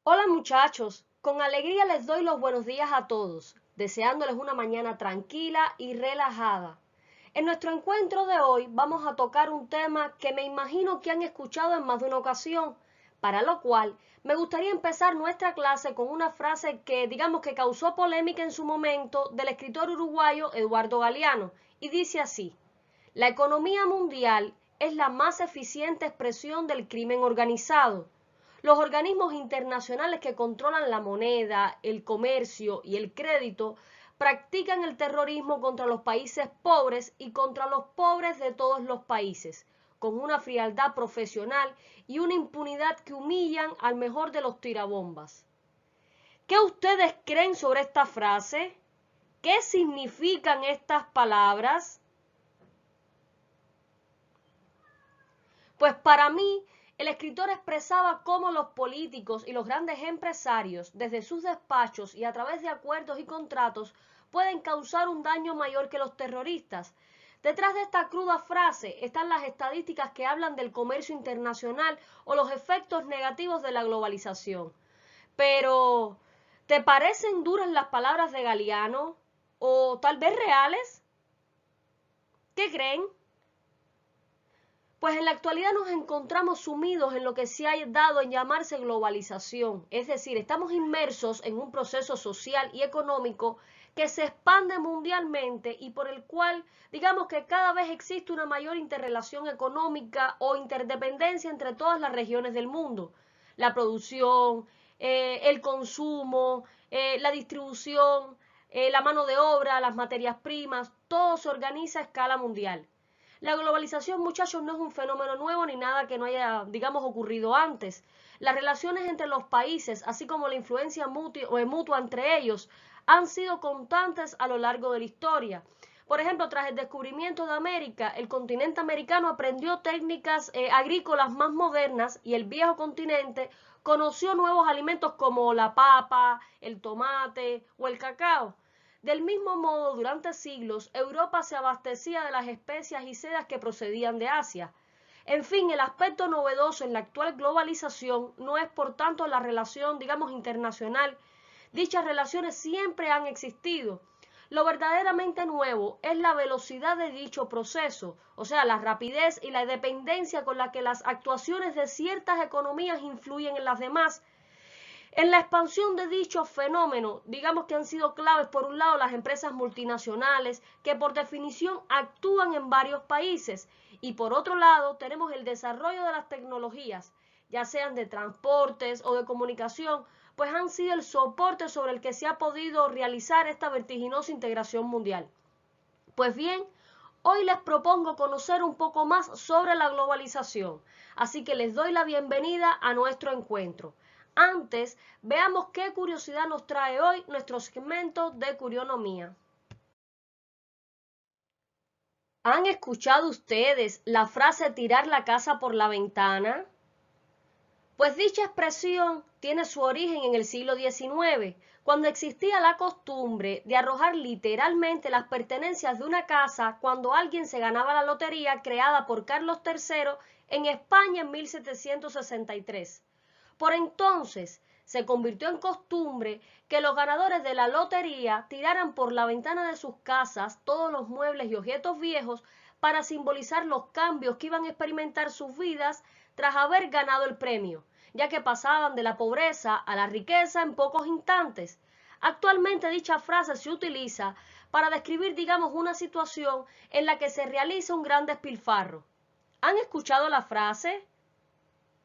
Hola muchachos, con alegría les doy los buenos días a todos, deseándoles una mañana tranquila y relajada. En nuestro encuentro de hoy vamos a tocar un tema que me imagino que han escuchado en más de una ocasión, para lo cual me gustaría empezar nuestra clase con una frase que digamos que causó polémica en su momento del escritor uruguayo Eduardo Galeano, y dice así: la economía mundial es la más eficiente expresión del crimen organizado. Los organismos internacionales que controlan la moneda, el comercio y el crédito practican el terrorismo contra los países pobres y contra los pobres de todos los países, con una frialdad profesional y una impunidad que humillan al mejor de los tirabombas. ¿Qué ustedes creen sobre esta frase? ¿Qué significan estas palabras? Pues para mí, el escritor expresaba cómo los políticos y los grandes empresarios, desde sus despachos y a través de acuerdos y contratos, pueden causar un daño mayor que los terroristas. Detrás de esta cruda frase están las estadísticas que hablan del comercio internacional o los efectos negativos de la globalización. Pero, ¿te parecen duras las palabras de Galeano? ¿O tal vez reales? ¿Qué creen? Pues en la actualidad nos encontramos sumidos en lo que se ha dado en llamarse globalización, es decir, estamos inmersos en un proceso social y económico que se expande mundialmente y por el cual digamos que cada vez existe una mayor interrelación económica o interdependencia entre todas las regiones del mundo. La producción, el consumo, la distribución, la mano de obra, las materias primas, todo se organiza a escala mundial. La globalización, muchachos, no es un fenómeno nuevo ni nada que no haya, digamos, ocurrido antes. Las relaciones entre los países, así como la influencia mutua entre ellos, han sido constantes a lo largo de la historia. Por ejemplo, tras el descubrimiento de América, el continente americano aprendió técnicas agrícolas más modernas y el viejo continente conoció nuevos alimentos como la papa, el tomate o el cacao. Del mismo modo, durante siglos, Europa se abastecía de las especias y sedas que procedían de Asia. En fin, el aspecto novedoso en la actual globalización no es, por tanto, la relación, digamos, internacional. Dichas relaciones siempre han existido. Lo verdaderamente nuevo es la velocidad de dicho proceso, o sea, la rapidez y la dependencia con la que las actuaciones de ciertas economías influyen en las demás. En la expansión de dicho fenómeno, digamos que han sido claves, por un lado, las empresas multinacionales, que por definición actúan en varios países, y por otro lado, tenemos el desarrollo de las tecnologías, ya sean de transportes o de comunicación, pues han sido el soporte sobre el que se ha podido realizar esta vertiginosa integración mundial. Pues bien, hoy les propongo conocer un poco más sobre la globalización, así que les doy la bienvenida a nuestro encuentro. Antes, veamos qué curiosidad nos trae hoy nuestro segmento de Curionomía. ¿Han escuchado ustedes la frase tirar la casa por la ventana? Pues dicha expresión tiene su origen en el siglo XIX, cuando existía la costumbre de arrojar literalmente las pertenencias de una casa cuando alguien se ganaba la lotería creada por Carlos III en España en 1763. Por entonces se convirtió en costumbre que los ganadores de la lotería tiraran por la ventana de sus casas todos los muebles y objetos viejos para simbolizar los cambios que iban a experimentar sus vidas tras haber ganado el premio, ya que pasaban de la pobreza a la riqueza en pocos instantes. Actualmente dicha frase se utiliza para describir, digamos, una situación en la que se realiza un gran despilfarro. ¿Han escuchado la frase?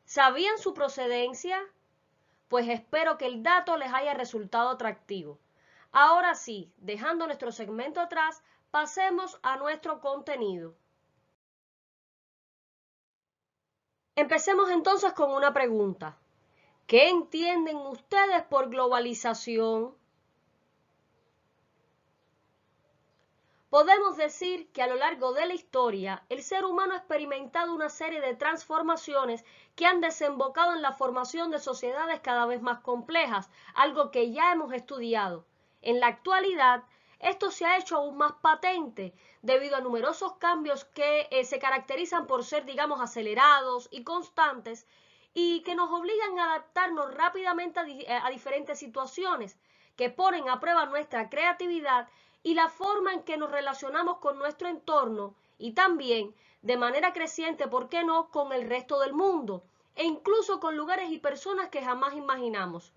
¿Sabían su procedencia? Pues espero que el dato les haya resultado atractivo. Ahora sí, dejando nuestro segmento atrás, pasemos a nuestro contenido. Empecemos entonces con una pregunta. ¿Qué entienden ustedes por globalización? Podemos decir que a lo largo de la historia, el ser humano ha experimentado una serie de transformaciones que han desembocado en la formación de sociedades cada vez más complejas, algo que ya hemos estudiado. En la actualidad, esto se ha hecho aún más patente debido a numerosos cambios que se caracterizan por ser, digamos, acelerados y constantes, y que nos obligan a adaptarnos rápidamente a diferentes situaciones, que ponen a prueba nuestra creatividad y la forma en que nos relacionamos con nuestro entorno y también, de manera creciente, ¿por qué no?, con el resto del mundo e incluso con lugares y personas que jamás imaginamos.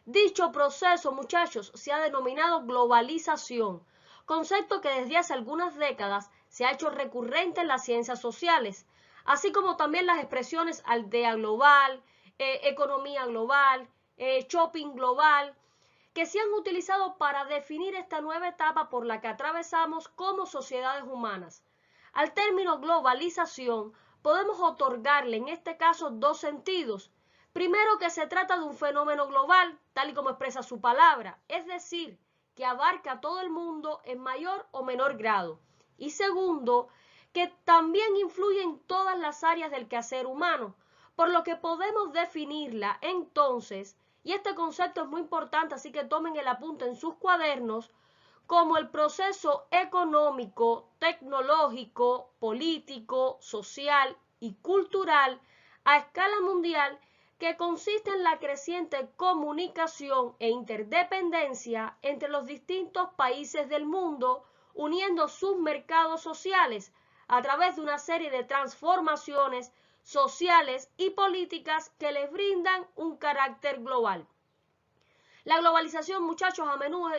Dicho proceso, muchachos, se ha denominado globalización, concepto que desde hace algunas décadas se ha hecho recurrente en las ciencias sociales, así como también las expresiones aldea global, economía global, shopping global, que se han utilizado para definir esta nueva etapa por la que atravesamos como sociedades humanas. Al término globalización podemos otorgarle en este caso dos sentidos. Primero, que se trata de un fenómeno global, tal y como expresa su palabra, es decir, que abarca a todo el mundo en mayor o menor grado. Y segundo, que también influye en todas las áreas del quehacer humano, por lo que podemos definirla entonces, y este concepto es muy importante, así que tomen el apunte en sus cuadernos, como el proceso económico, tecnológico, político, social y cultural a escala mundial que consiste en la creciente comunicación e interdependencia entre los distintos países del mundo, uniendo sus mercados sociales a través de una serie de transformaciones sociales y políticas que les brindan un carácter global. La globalización, muchachos, a menudo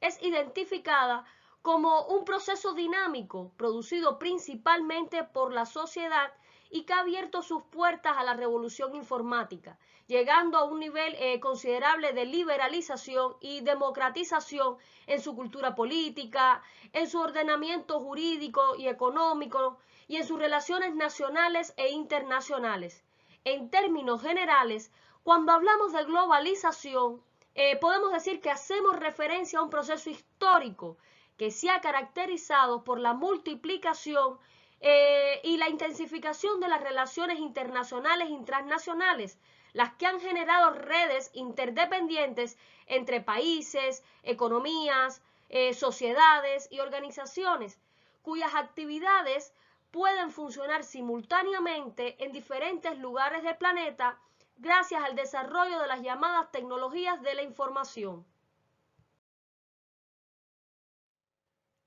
es identificada como un proceso dinámico producido principalmente por la sociedad y que ha abierto sus puertas a la revolución informática, llegando a un nivel considerable de liberalización y democratización en su cultura política, en su ordenamiento jurídico y económico y en sus relaciones nacionales e internacionales. En términos generales, cuando hablamos de globalización, podemos decir que hacemos referencia a un proceso histórico que se ha caracterizado por la multiplicación y la intensificación de las relaciones internacionales y transnacionales, las que han generado redes interdependientes entre países, economías, sociedades y organizaciones, cuyas actividades pueden funcionar simultáneamente en diferentes lugares del planeta gracias al desarrollo de las llamadas tecnologías de la información.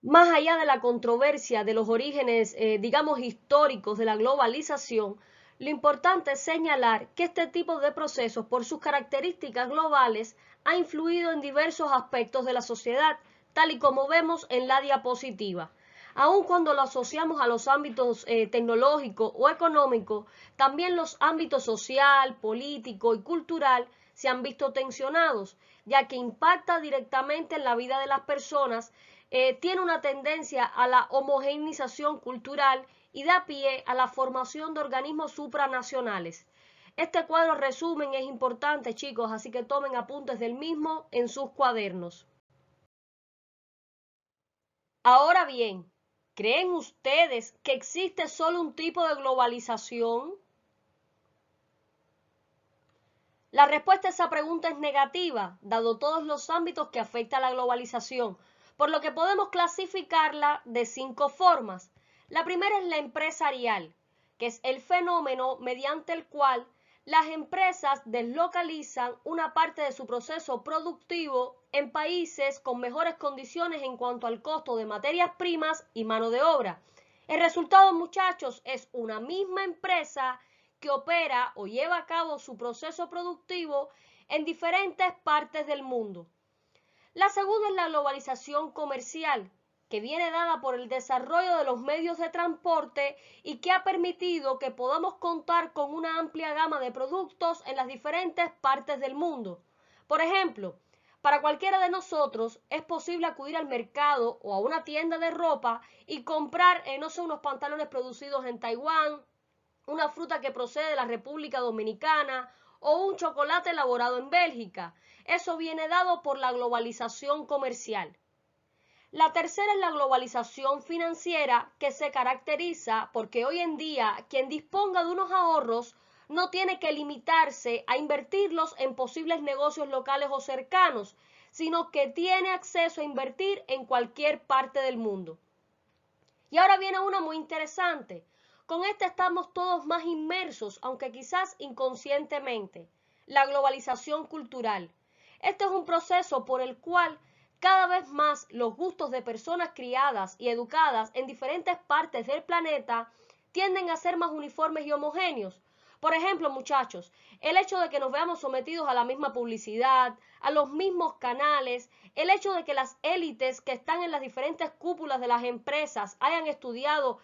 Más allá de la controversia de los orígenes, digamos, históricos de la globalización, lo importante es señalar que este tipo de procesos, por sus características globales, ha influido en diversos aspectos de la sociedad, tal y como vemos en la diapositiva. Aun cuando lo asociamos a los ámbitos tecnológico o económico, también los ámbitos social, político y cultural se han visto tensionados, ya que impacta directamente en la vida de las personas, tiene una tendencia a la homogeneización cultural y da pie a la formación de organismos supranacionales. Este cuadro resumen es importante, chicos, así que tomen apuntes del mismo en sus cuadernos. Ahora bien, ¿creen ustedes que existe solo un tipo de globalización? La respuesta a esa pregunta es negativa, dado todos los ámbitos que afecta a la globalización, por lo que podemos clasificarla de 5 formas. La primera es la empresarial, que es el fenómeno mediante el cual las empresas deslocalizan una parte de su proceso productivo en países con mejores condiciones en cuanto al costo de materias primas y mano de obra. El resultado, muchachos, es una misma empresa que opera o lleva a cabo su proceso productivo en diferentes partes del mundo. La segunda es la globalización comercial, que viene dada por el desarrollo de los medios de transporte y que ha permitido que podamos contar con una amplia gama de productos en las diferentes partes del mundo. Por ejemplo, para cualquiera de nosotros es posible acudir al mercado o a una tienda de ropa y comprar, no sé, unos pantalones producidos en Taiwán, una fruta que procede de la República Dominicana o un chocolate elaborado en Bélgica. Eso viene dado por la globalización comercial. La tercera es la globalización financiera, que se caracteriza porque hoy en día quien disponga de unos ahorros no tiene que limitarse a invertirlos en posibles negocios locales o cercanos, sino que tiene acceso a invertir en cualquier parte del mundo. Y ahora viene una muy interesante. Con este estamos todos más inmersos, aunque quizás inconscientemente. La globalización cultural. Este es un proceso por el cual cada vez más los gustos de personas criadas y educadas en diferentes partes del planeta tienden a ser más uniformes y homogéneos. Por ejemplo, muchachos, el hecho de que nos veamos sometidos a la misma publicidad, a los mismos canales, el hecho de que las élites que están en las diferentes cúpulas de las empresas hayan estudiado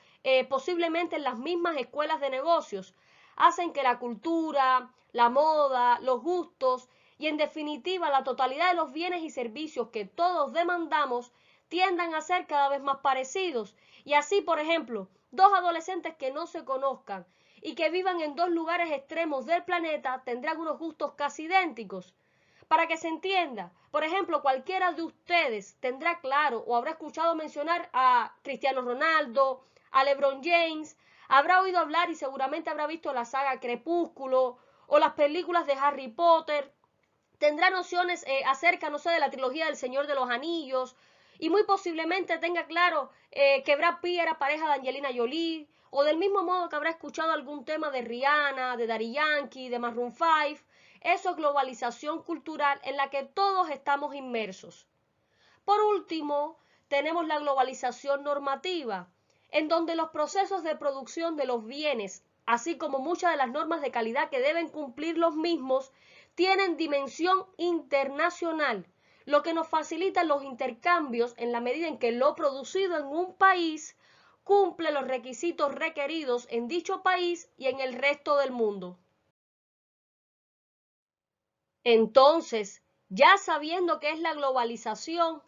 posiblemente en las mismas escuelas de negocios, hacen que la cultura, la moda, los gustos y en definitiva la totalidad de los bienes y servicios que todos demandamos tiendan a ser cada vez más parecidos. Y así, por ejemplo, dos adolescentes que no se conozcan y que vivan en dos lugares extremos del planeta tendrán unos gustos casi idénticos. Para que se entienda, por ejemplo, cualquiera de ustedes tendrá claro o habrá escuchado mencionar a Cristiano Ronaldo, a LeBron James, habrá oído hablar y seguramente habrá visto la saga Crepúsculo o las películas de Harry Potter, tendrá nociones acerca, no sé, de la trilogía del Señor de los Anillos y muy posiblemente tenga claro que Brad Pitt era pareja de Angelina Jolie, o del mismo modo que habrá escuchado algún tema de Rihanna, de Daddy Yankee, de Maroon 5. Eso es globalización cultural en la que todos estamos inmersos. Por último, tenemos la globalización normativa, en donde los procesos de producción de los bienes, así como muchas de las normas de calidad que deben cumplir los mismos, tienen dimensión internacional, lo que nos facilita los intercambios en la medida en que lo producido en un país cumple los requisitos requeridos en dicho país y en el resto del mundo. Entonces, ya sabiendo qué es la globalización,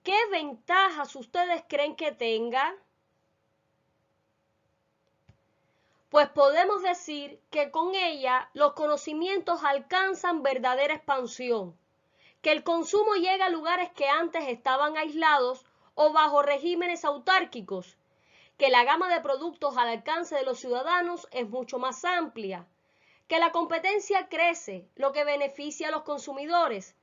¿qué ventajas ustedes creen que tenga? Pues podemos decir que con ella los conocimientos alcanzan verdadera expansión, que el consumo llega a lugares que antes estaban aislados o bajo regímenes autárquicos, que la gama de productos al alcance de los ciudadanos es mucho más amplia, que la competencia crece, lo que beneficia a los consumidores,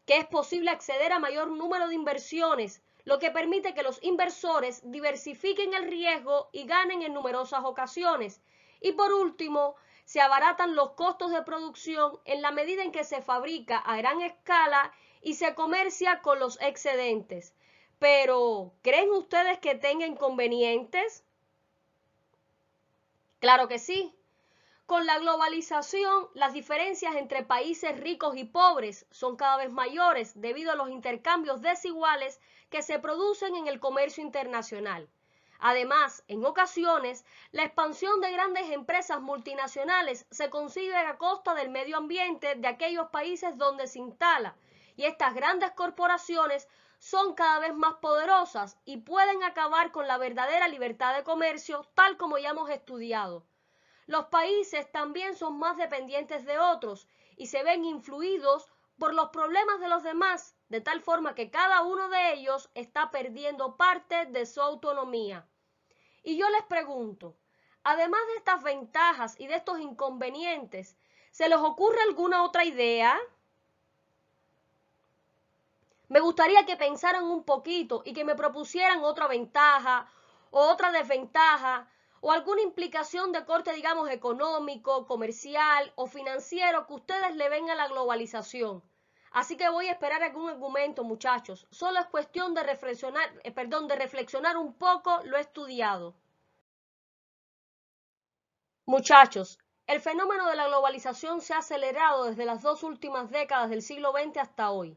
que es posible acceder a mayor número de inversiones, lo que permite que los inversores diversifiquen el riesgo y ganen en numerosas ocasiones. Y por último, se abaratan los costos de producción en la medida en que se fabrica a gran escala y se comercia con los excedentes. Pero, ¿creen ustedes que tenga inconvenientes? Claro que sí. Con la globalización, las diferencias entre países ricos y pobres son cada vez mayores debido a los intercambios desiguales que se producen en el comercio internacional. Además, en ocasiones, la expansión de grandes empresas multinacionales se consigue a costa del medio ambiente de aquellos países donde se instala, y estas grandes corporaciones son cada vez más poderosas y pueden acabar con la verdadera libertad de comercio, tal como ya hemos estudiado. Los países también son más dependientes de otros y se ven influidos por los problemas de los demás, de tal forma que cada uno de ellos está perdiendo parte de su autonomía. Y yo les pregunto, además de estas ventajas y de estos inconvenientes, ¿se les ocurre alguna otra idea? Me gustaría que pensaran un poquito y que me propusieran otra ventaja o otra desventaja o alguna implicación de corte, digamos, económico, comercial o financiero que ustedes le ven a la globalización. Así que voy a esperar algún argumento, muchachos. Solo es cuestión de reflexionar un poco lo estudiado. Muchachos, el fenómeno de la globalización se ha acelerado desde las dos últimas décadas del siglo XX hasta hoy.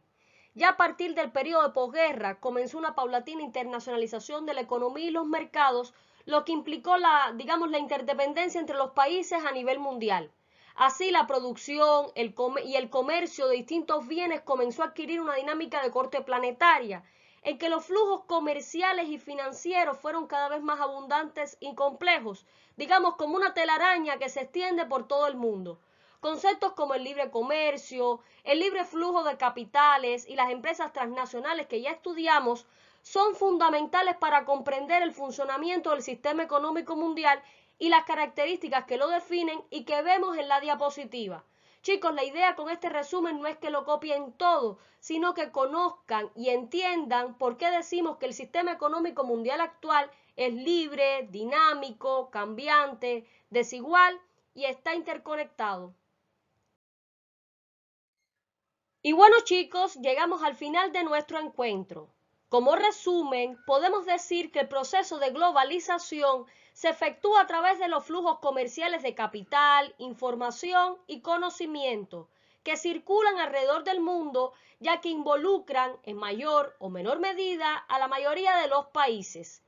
Ya a partir del periodo de posguerra comenzó una paulatina internacionalización de la economía y los mercados, lo que implicó la interdependencia entre los países a nivel mundial. Así la producción y el comercio de distintos bienes comenzó a adquirir una dinámica de corte planetaria, en que los flujos comerciales y financieros fueron cada vez más abundantes y complejos, digamos como una telaraña que se extiende por todo el mundo. Conceptos como el libre comercio, el libre flujo de capitales y las empresas transnacionales que ya estudiamos son fundamentales para comprender el funcionamiento del sistema económico mundial y las características que lo definen y que vemos en la diapositiva. Chicos, la idea con este resumen no es que lo copien todo, sino que conozcan y entiendan por qué decimos que el sistema económico mundial actual es libre, dinámico, cambiante, desigual y está interconectado. Y bueno, chicos, llegamos al final de nuestro encuentro. Como resumen, podemos decir que el proceso de globalización se efectúa a través de los flujos comerciales de capital, información y conocimiento que circulan alrededor del mundo, ya que involucran en mayor o menor medida a la mayoría de los países.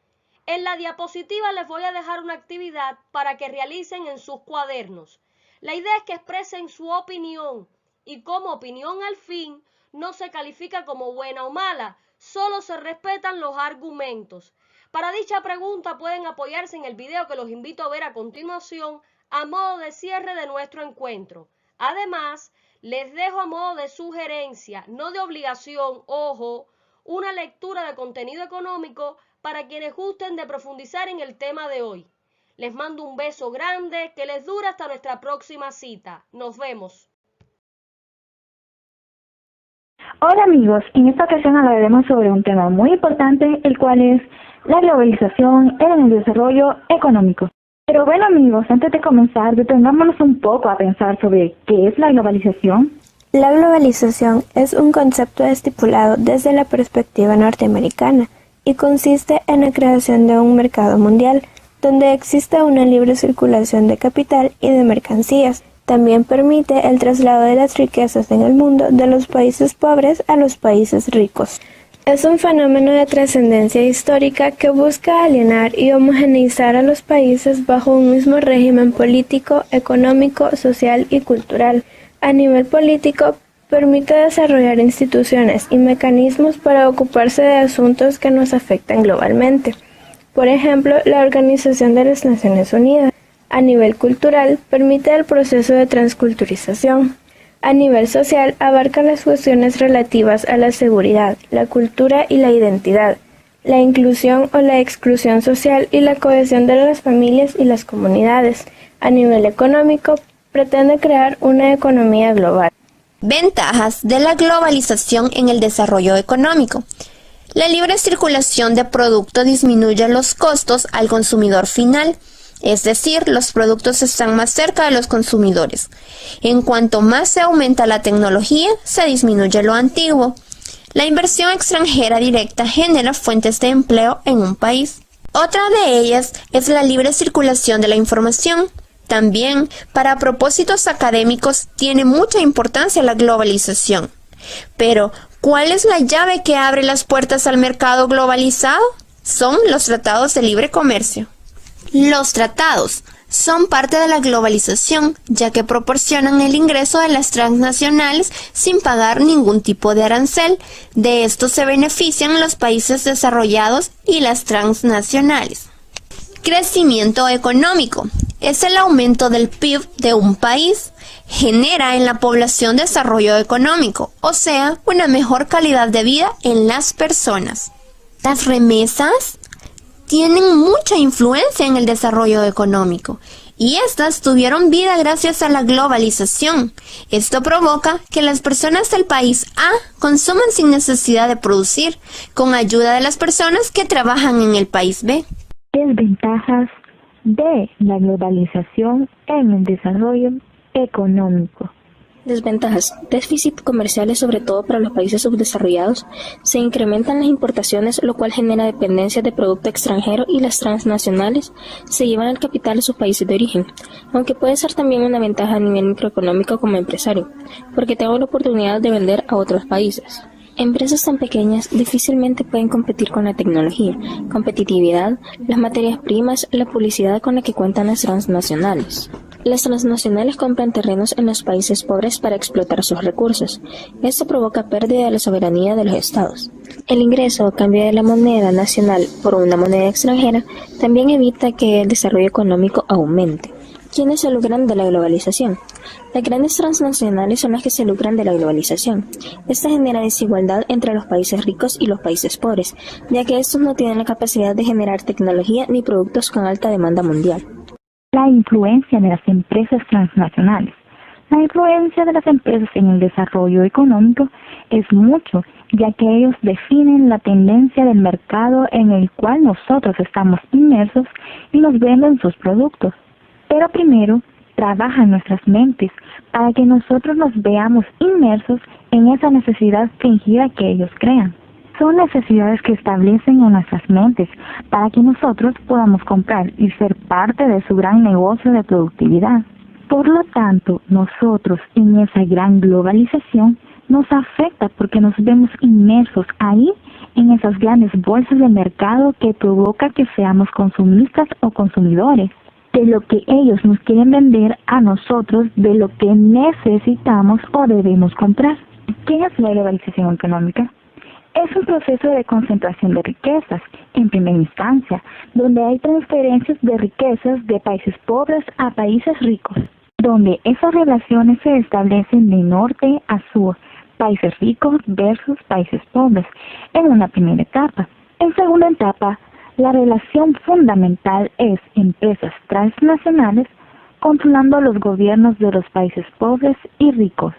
En la diapositiva les voy a dejar una actividad para que realicen en sus cuadernos. La idea es que expresen su opinión y como opinión al fin no se califica como buena o mala, solo se respetan los argumentos. Para dicha pregunta pueden apoyarse en el video que los invito a ver a continuación a modo de cierre de nuestro encuentro. Además, les dejo a modo de sugerencia, no de obligación, ojo, una lectura de contenido económico para quienes gusten de profundizar en el tema de hoy. Les mando un beso grande que les dure hasta nuestra próxima cita. Nos vemos. Hola amigos, en esta ocasión hablaremos sobre un tema muy importante, el cual es la globalización en el desarrollo económico. Pero bueno amigos, antes de comenzar, detengámonos un poco a pensar sobre qué es la globalización. La globalización es un concepto estipulado desde la perspectiva norteamericana y consiste en la creación de un mercado mundial donde existe una libre circulación de capital y de mercancías. También permite el traslado de las riquezas en el mundo de los países pobres a los países ricos. Es un fenómeno de trascendencia histórica que busca alienar y homogeneizar a los países bajo un mismo régimen político, económico, social y cultural. A nivel político, permite desarrollar instituciones y mecanismos para ocuparse de asuntos que nos afectan globalmente. Por ejemplo, la Organización de las Naciones Unidas. A nivel cultural, permite el proceso de transculturización. A nivel social, abarca las cuestiones relativas a la seguridad, la cultura y la identidad, la inclusión o la exclusión social y la cohesión de las familias y las comunidades. A nivel económico, pretende crear una economía global. Ventajas de la globalización en el desarrollo económico. La libre circulación de productos disminuye los costos al consumidor final. Es decir, los productos están más cerca de los consumidores. En cuanto más se aumenta la tecnología, se disminuye lo antiguo. La inversión extranjera directa genera fuentes de empleo en un país. Otra de ellas es la libre circulación de la información. También, para propósitos académicos, tiene mucha importancia la globalización. Pero, ¿cuál es la llave que abre las puertas al mercado globalizado? Son los tratados de libre comercio. Los tratados son parte de la globalización, ya que proporcionan el ingreso de las transnacionales sin pagar ningún tipo de arancel. De esto se benefician los países desarrollados y las transnacionales. Crecimiento económico es el aumento del PIB de un país. Genera en la población desarrollo económico, o sea, una mejor calidad de vida en las personas. Las remesas tienen mucha influencia en el desarrollo económico y estas tuvieron vida gracias a la globalización. Esto provoca que las personas del país A consuman sin necesidad de producir, con ayuda de las personas que trabajan en el país B. Desventajas de la globalización en el desarrollo económico. Desventajas. Déficit comerciales, sobre todo para los países subdesarrollados. Se incrementan las importaciones, lo cual genera dependencia de producto extranjero y las transnacionales se llevan el capital a sus países de origen, aunque puede ser también una ventaja a nivel microeconómico como empresario, porque tengo la oportunidad de vender a otros países. Empresas tan pequeñas difícilmente pueden competir con la tecnología, competitividad, las materias primas, la publicidad con la que cuentan las transnacionales. Las transnacionales compran terrenos en los países pobres para explotar sus recursos. Esto provoca pérdida de la soberanía de los estados. El ingreso a cambio de la moneda nacional por una moneda extranjera también evita que el desarrollo económico aumente. ¿Quiénes se lucran de la globalización? Las grandes transnacionales son las que se lucran de la globalización. Esta genera desigualdad entre los países ricos y los países pobres, ya que estos no tienen la capacidad de generar tecnología ni productos con alta demanda mundial. La influencia de las empresas transnacionales. La influencia de las empresas en el desarrollo económico es mucho, ya que ellos definen la tendencia del mercado en el cual nosotros estamos inmersos y nos venden sus productos. Pero primero, trabajan nuestras mentes para que nosotros nos veamos inmersos en esa necesidad fingida que ellos crean. Son necesidades que establecen en nuestras mentes para que nosotros podamos comprar y ser parte de su gran negocio de productividad. Por lo tanto, nosotros en esa gran globalización nos afecta porque nos vemos inmersos ahí en esas grandes bolsas de mercado que provoca que seamos consumistas o consumidores de lo que ellos nos quieren vender a nosotros, de lo que necesitamos o debemos comprar. ¿Qué es la globalización económica? Es un proceso de concentración de riquezas, en primera instancia, donde hay transferencias de riquezas de países pobres a países ricos, donde esas relaciones se establecen de norte a sur, países ricos versus países pobres, en una primera etapa. En segunda etapa, la relación fundamental es empresas transnacionales controlando los gobiernos de los países pobres y ricos.